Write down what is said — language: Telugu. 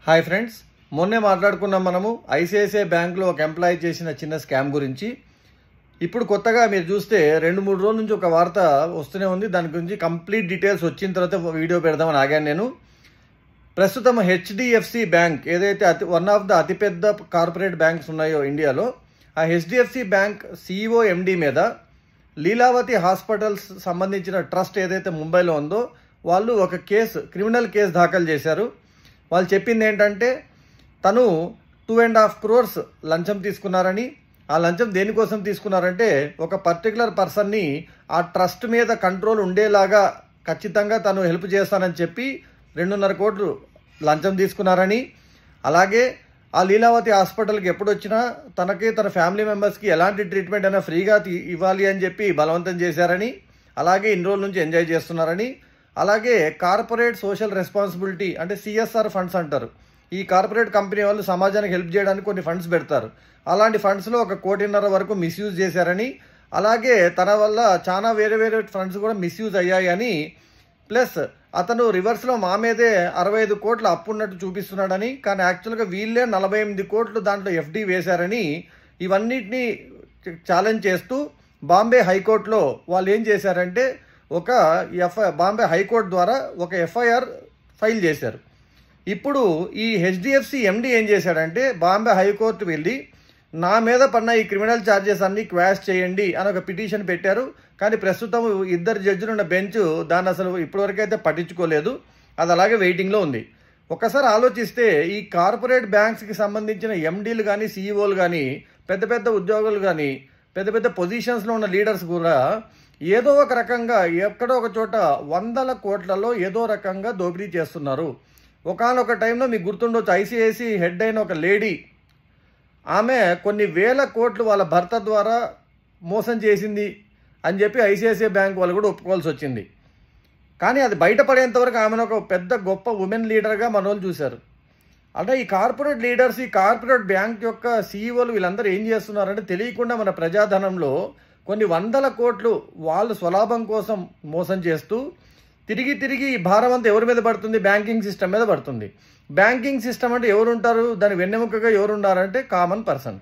హాయ్ ఫ్రెండ్స్, మొన్నే మాట్లాడుకున్నాం మనము ఐసిఐసిఐ బ్యాంక్లో ఒక ఎంప్లాయీ చేసిన చిన్న స్కామ్ గురించి. ఇప్పుడు కొత్తగా మీరు చూస్తే 2-3 రోజుల నుంచి ఒక వార్త వస్తూనే ఉంది. దాని గురించి కంప్లీట్ డీటెయిల్స్ వచ్చిన తర్వాత వీడియో పెడదామని ఆగాను నేను. ప్రస్తుతం హెచ్డిఎఫ్సి బ్యాంక్ ఏదైతే వన్ ఆఫ్ ద అతిపెద్ద కార్పొరేట్ బ్యాంక్స్ ఉన్నాయో ఇండియాలో, ఆ హెచ్డిఎఫ్సి బ్యాంక్ సిఇఓ ఎండి మీద లీలావతి హాస్పిటల్స్ సంబంధించిన ట్రస్ట్ ఏదైతే ముంబైలో ఉందో వాళ్ళు ఒక క్రిమినల్ కేసు దాఖలు చేశారు. వాళ్ళు చెప్పింది ఏంటంటే తను 2.5 crores లంచం తీసుకున్నారని. ఆ లంచం దేనికోసం తీసుకున్నారంటే ఒక పర్టికులర్ పర్సన్ని ఆ ట్రస్ట్ మీద కంట్రోల్ ఉండేలాగా ఖచ్చితంగా తను హెల్ప్ చేస్తానని చెప్పి 2.5 కోట్లు లంచం తీసుకున్నారని, అలాగే ఆ లీలావతి హాస్పిటల్కి ఎప్పుడు వచ్చినా తనకి తన ఫ్యామిలీ మెంబర్స్కి ఎలాంటి ట్రీట్మెంట్ అయినా ఫ్రీగా ఇవ్వాలి అని చెప్పి బలవంతం చేశారని, అలాగే ఇన్ని రోజుల నుంచి ఎంజాయ్ చేస్తున్నారని, అలాగే కార్పొరేట్ సోషల్ రెస్పాన్సిబిలిటీ అంటే సిఎస్ఆర్ ఫండ్స్ అంటారు. ఈ కార్పొరేట్ కంపెనీ వాళ్ళు సమాజానికి హెల్ప్ చేయడానికి కొన్ని ఫండ్స్ పెడతారు. అలాంటి ఫండ్స్లో 1.5 కోటి వరకు మిస్యూజ్ చేశారని, అలాగే తన వల్ల చాలా వేరే ఫండ్స్ కూడా మిస్యూజ్ అయ్యాయని, ప్లస్ అతను రివర్స్లో మా మీదే 65 కోట్ల అప్పు ఉన్నట్టు చూపిస్తున్నాడని, కానీ యాక్చువల్గా వీళ్ళే 48 కోట్లు దాంట్లో ఎఫ్డి వేశారని, ఇవన్నిటిని ఛాలెంజ్ చేస్తూ బాంబే హైకోర్టులో వాళ్ళు ఏం చేశారంటే బాంబే హైకోర్టు ద్వారా ఒక ఎఫ్ఐఆర్ ఫైల్ చేశారు. ఇప్పుడు ఈ హెచ్డిఎఫ్సి ఎండి ఏం చేశాడంటే బాంబే హైకోర్టు వెళ్ళి నా మీద పడిన ఈ క్రిమినల్ ఛార్జెస్ అన్ని క్వాష్ చేయండి అని ఒక పిటిషన్ పెట్టారు. కానీ ప్రస్తుతం 2 జడ్జిలు ఉన్న బెంచ్ దాన్ని అసలు ఇప్పటివరకైతే పట్టించుకోలేదు. అది అలాగే వెయిటింగ్లో ఉంది. ఒకసారి ఆలోచిస్తే ఈ కార్పొరేట్ బ్యాంక్స్కి సంబంధించిన ఎండీలు కానీ సిఇఓలు కానీ పెద్ద ఉద్యోగులు కానీ పెద్ద పొజిషన్స్లో ఉన్న లీడర్స్ కూడా ఏదో ఒక రకంగా ఎక్కడో ఒక చోట 100 కోట్లలో ఏదో రకంగా దోపిడీ చేస్తున్నారు. ఒకానొక టైంలో మీకు గుర్తుండొచ్చు, ఐసిఐసి హెడ్ అయిన ఒక లేడీ, ఆమె కొన్ని వేల కోట్లు వాళ్ళ భర్త ద్వారా మోసం చేసింది అని చెప్పి ఐసిఐసిఐ బ్యాంక్ వాళ్ళు కూడా ఒప్పుకోవాల్సి వచ్చింది. కానీ అది బయటపడేంతవరకు ఆమెను ఒక పెద్ద గొప్ప ఉమెన్ లీడర్గా మన వాళ్ళు చూశారు. అంటే ఈ కార్పొరేట్ లీడర్స్, ఈ కార్పొరేట్ బ్యాంక్ యొక్క సిఇఓలు వీళ్ళందరూ ఏం చేస్తున్నారంటే తెలియకుండా మన ప్రజాధనంలో కొన్ని 100 కోట్లు వాళ్ళు స్వలాభం కోసం మోసం చేస్తూ తిరిగి ఈ భారం అంతా ఎవరి మీద పడుతుంది? బ్యాంకింగ్ సిస్టమ్ మీద పడుతుంది. బ్యాంకింగ్ సిస్టమ్ అంటే ఎవరు ఉంటారు? దాని వెన్నెముకగా ఎవరు ఉన్నారంటే కామన్ పర్సన్.